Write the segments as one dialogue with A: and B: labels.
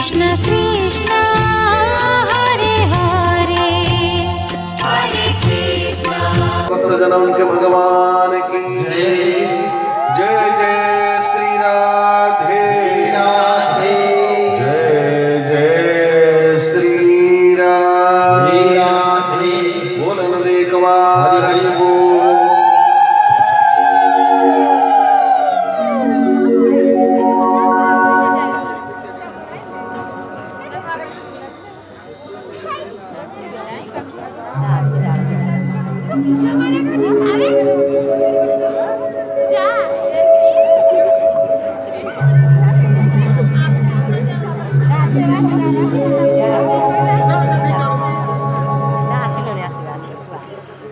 A: कृष्ण कृष्ण हरे हरे हरे कृष्ण।
B: भक्तजनों के भगवान की जय। जय जय श्री राधे राधे। जय जय श्री राधे। बोलन देखवा हरि बोल।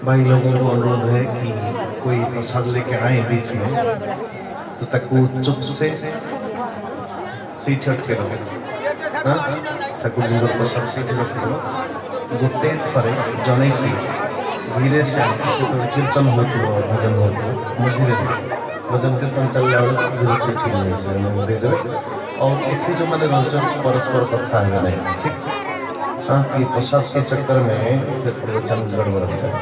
B: भाई लोगों को अनुरोध है कि कोई प्रसाद लेके आए बीच में तो तक चुप से सीट रखे रहो। ठाकुर जी को प्रसाद सीट रखे रहो। गोटे थरे जने की धीरे से कीर्तन होती भजन होती मझे भजन कीर्तन चलने वाले धीरे से दे देवे और एक जो मैंने रोचक परस्पर कथा है नहीं ठीक। हाँ कि प्रसाद के चक्कर में प्रवचन गड़बड़ होता है।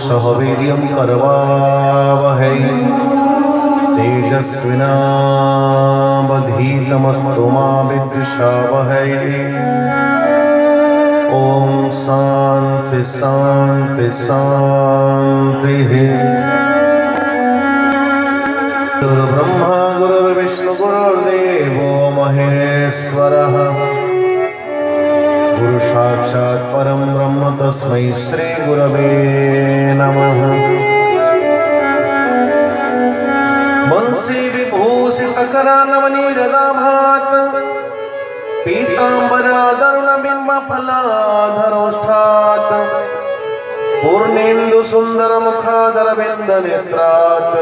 B: सह वीर्यं करवावहै तेजस्विनावधीतमस्तु मा विद्विषावहै। ओम शांति शांति शांति। गुरुर्ब्रह्मा गुरुर्विष्णु गुरुर्देवो महेश्वरः। गुरु साक्षात् परम ब्रह्म तस्मै श्री गुरवे नमः। वंशी विभूषित करालवनीरदाभात् पीताम्बरादरुणबिम्ब फलाधरोष्ठात् पूर्णेन्दु सुंदर मुखादरविन्द नेत्रात्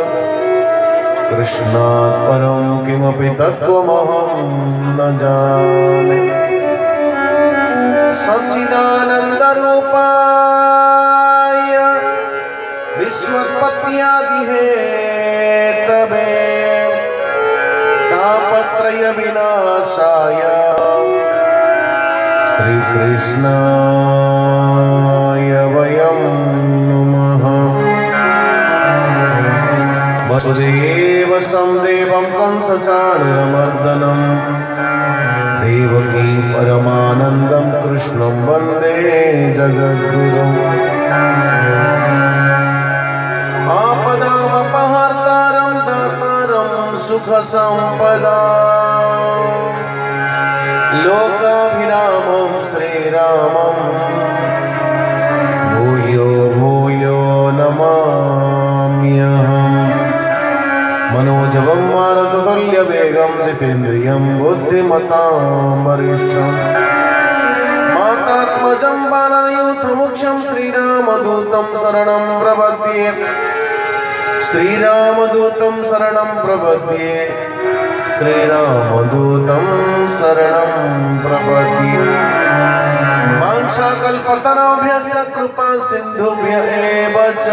B: कृष्णात् परं किमपि तत्त्वमहं न जाने। सच्चिदानंद रूपाय विश्वोत्पत्त्यादि हेतवे तापत्रय विनाशाय श्री कृष्णाय वयं नमः। वसुदेवस्तं देवं कंसचाणूरमर्दनं देवकी परमानंदं कृष्णं वंदे जगद्गुरुम्। आपदामपहर्तारं दातारं सुखसंपदां लोकाभिरामं श्रीरामं भूयो भूयो नमाम्यहम्। मनोजवं मारुततुल्यवेगं जितेन्द्रियं बुद्धिमतां वरिष्ठं मातात्मजं बालयूथमुख्यं श्रीरामदूतं शरणं प्रपद्ये। प्रपद्ये श्रीरामदूतं शरणं प्रपद्ये श्रीरामदूतं शरणं प्रपद्ये वाञ्छाकल्पतरुभ्यश्च कृपा सिन्धुभ्य एव च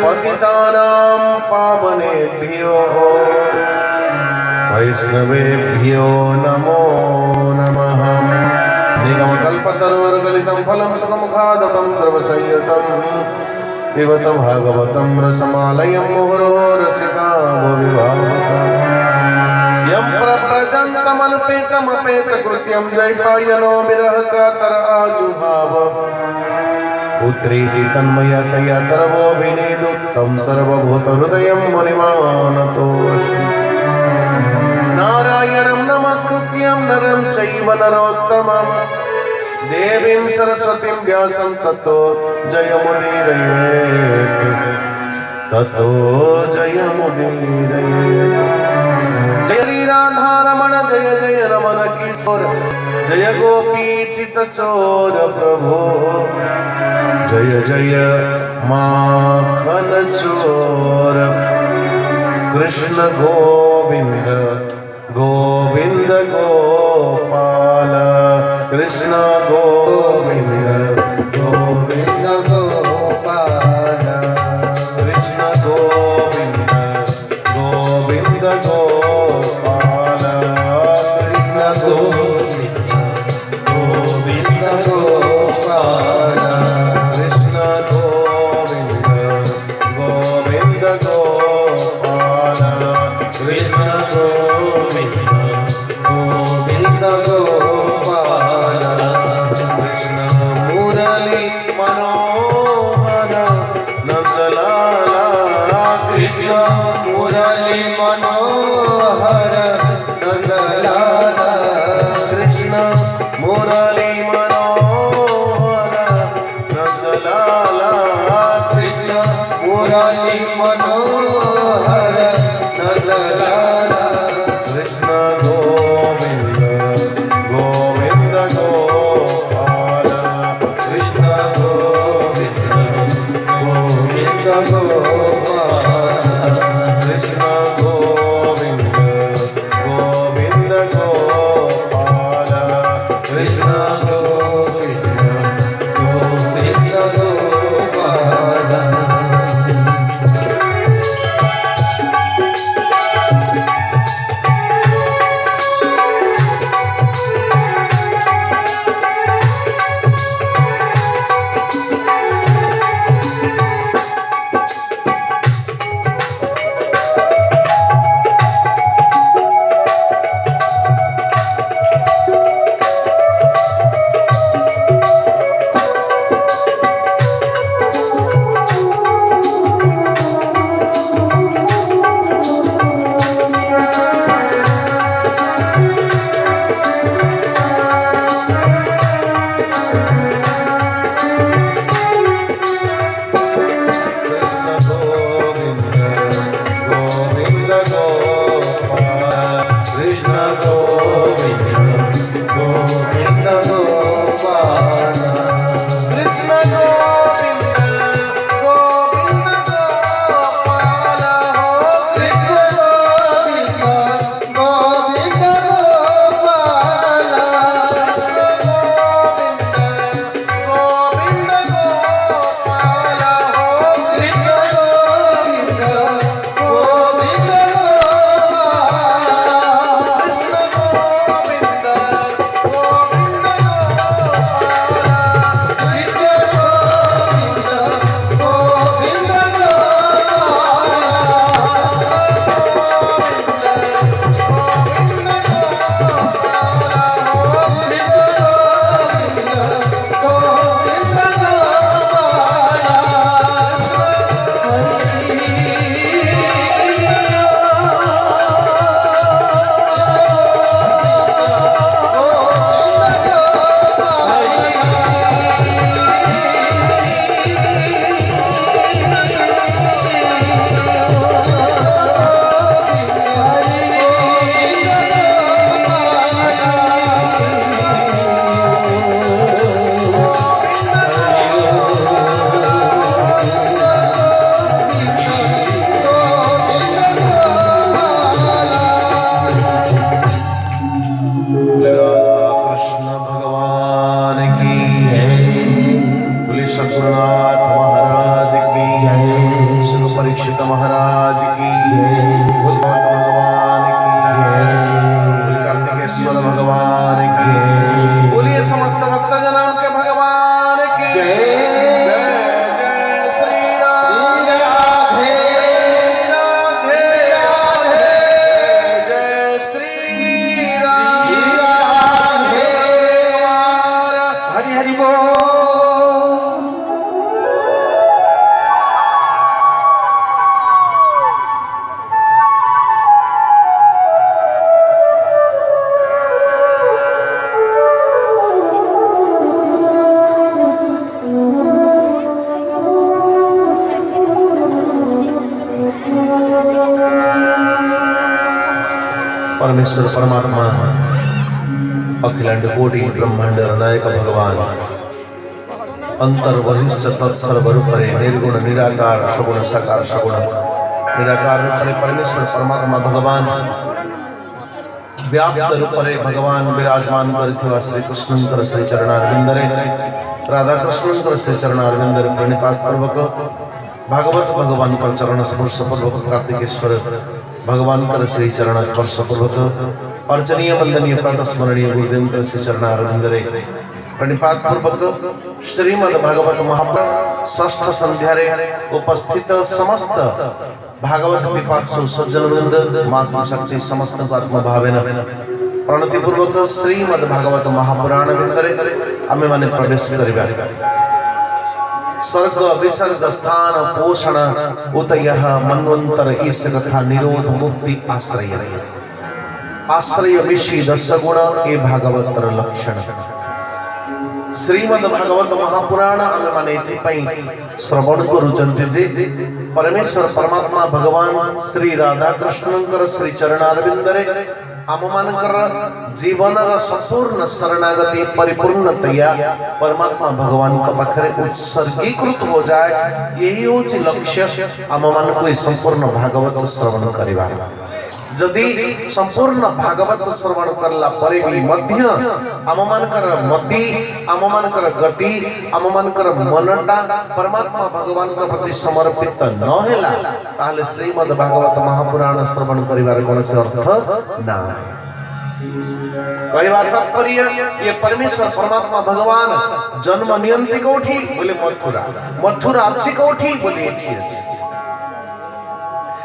B: पतितानां पावनेभ्यो वैष्णवेभ्यो नमो नमः। निगमकल्पतरोर्गलितं फलं सुखमुखादतं द्रवसंयुतं पिबत भागवतं रसमालयं मुहुरो रसिका भुविभावुकाः। यं प्रव्रजन्तमनुपेतमपेतकृत्यं द्वैपायनो विरहकातर आजुहाव पुत्रीति तन्मयतया तरवोऽभिनेदुत्तं सर्वभूतहृदयं मुनिमानतोऽस्मि। नारायणं नमस्कृत्यं नरं चैव नरोत्तमं देवीं सरस्वतीं व्यासं ततो जयमुदीरयेत् ततो जयमुदीरयेत्। जय श्रीराधारमण जय जय रमण किशोर जय गोपीचितचोर प्रभो जय जय माखन चोर कृष्ण गोविंद गोविंद गोपाल कृष्ण गोविंद गोविंद गोपाल कृष्ण गोविंद गोविंद गोपाल कृष्ण गोविंद गोविंद गोपाल कृष्ण गोविंद गोविंद गोपाल कृष्ण गोविंद गोविंद गोपाल कृष्ण मुरली मनोहर नंदलाला कृष्ण मुरली मनोहर नंदलाला कृष्ण मुरली मनोहर नंदलाला कृष्ण मुरली मनोहर नंदलाला कृष्ण गोविंद गोविंद गोपाल कृष्ण गोविंद गोविंद गोपाल कृष्ण गोविंद गोविंद गोपाल कृष्ण गोविंद गोविंद गोपाल। परमेश्वर परमात्मा अखिलांड कोटि ब्रह्मांड नायक भगवान अंतर बहिश्च तत्सर्व रूपरे निर्गुण निराकार सगुण साकार सगुण निराकार रूपरे परमेश्वर परमात्मा भगवान व्याप्त रूपरे भगवान विराजमान करथिवा श्री कृष्णंकर श्री चरणारविंदरे राधा कृष्णंकर श्री चरणारविंदरे प्रणिपात पूर्वक भागवत भगवान कर चरण स्पर्श पूर्वक कार्तिकेश्वर भगवान कर श्री चरण स्पर्श पूर्वक अर्चनीय वंदनीय प्रातः स्मरणीय गुरुदेव श्री चरणारविंदरे प्रणिपात पूर्वक श्रीमद् भागवत महापुराण षष्ठ संध्यारे उपस्थित समस्त भागवत विपात्सु सज्जन वृंद मातृशक्ति समस्त आत्म भावेन प्रणति पूर्वक श्रीमद् भागवत महापुराण भितरे आमे माने प्रवेश करिबा स्वर्ग विसर्ग स्थान पोषण उतयः मन्वंतर ईश कथा निरोध मुक्ति आश्रय आश्रय विषि दश गुण ए भागवतर लक्षण श्रीमद् भागवत महापुराण आमे माने एथिपई श्रवण करूचंती जे परमेश्वर परमात्मा भगवान श्री राधा कृष्णंकर श्री चरणारविंदरे आममानकर जीवनर संपूर्ण शरणागति परिपूर्णतया परमात्मा भगवान का पाखरे उत्सर्गीकृत हो जाए यही होची लक्ष्य आममान को संपूर्ण भागवत श्रवण करिवा जदि संपूर्ण भागवत श्रवण करला परे भी मध्य आममानकर मति आममानकर गति आममानकर मनटा परमात्मा भगवान का प्रति समर्पित न हेला ताले श्रीमद् भागवत महापुराण श्रवण करिवार कोनसे अर्थ ना कहवा तात्पर्य ये परमेश्वर परमात्मा भगवान जन्म नियंती कोठी बोले मथुरा मथुरा अछि कोठी बोले एठी अछि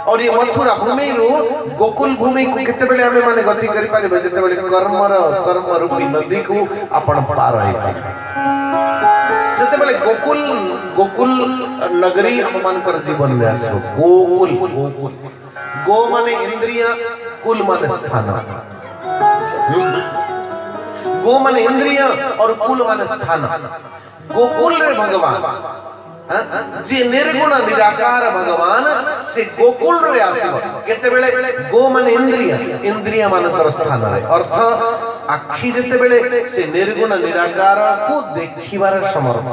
B: और ये मथुरा भूमि रो गोकुल भूमि को केते बेले हमें माने गति करि पारे जेते बेले कर्म रूपी नदी को आपण पार होई पारे सेते बेले गोकुल नगरी हम मान कर जीवन में आसो गोकुल गो माने इंद्रिय कुल माने स्थान गो माने इंद्रिय और कुल माने स्थान गोकुल रे भगवान जे निर्गुण निराकार भगवान से गोकुल रे आसीबो केते बेले गो माने इंद्रिय मानकर स्थान रे अर्थ आखि जेते बेले से निर्गुण निराकार को देखिबार समर्थ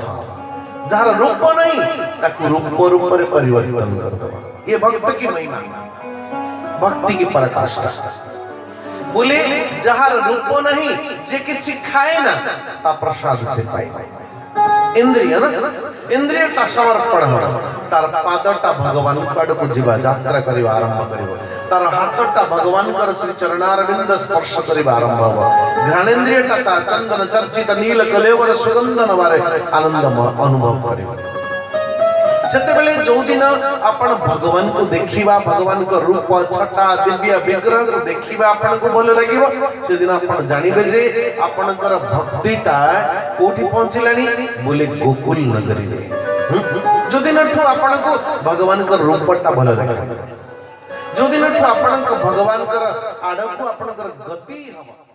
B: जहार रूप नहीं ताकू रूप रे परिवर्तन कर दबा ये भक्त की महिमा भक्ति की पराकाष्ठा बोले जहार रूप नहीं जे किछि खाए ना ता प्रसाद से पाए इंद्रिय ना इंद्रिय का समर्पण हो तार पादटा भगवान काड को जीवा यात्रा करिवा आरंभ करिवो तार हाथटा भगवान कर श्री चरणारविंद स्पर्श करिवा आरंभ हो घ्राणेन्द्रियटा ता चंदन चर्चित नील कलेवर सुगंधन बारे आनंद अनुभव करिवो सेते बेले जो दिन आपण भगवान को देखिबा भगवान को रूप छटा दिव्य विग्रह को देखिबा आपण को भल लागिबो से दिन आपण जानिबे जे आपणकर भक्तिटा कोठी पहुंचलानी बोले गोकुल नगरी रे जो दिन आपण को भगवान को रूपटा भल लागिबो जो दिन आपण को भगवान कर आड़ को आपणकर गति हवा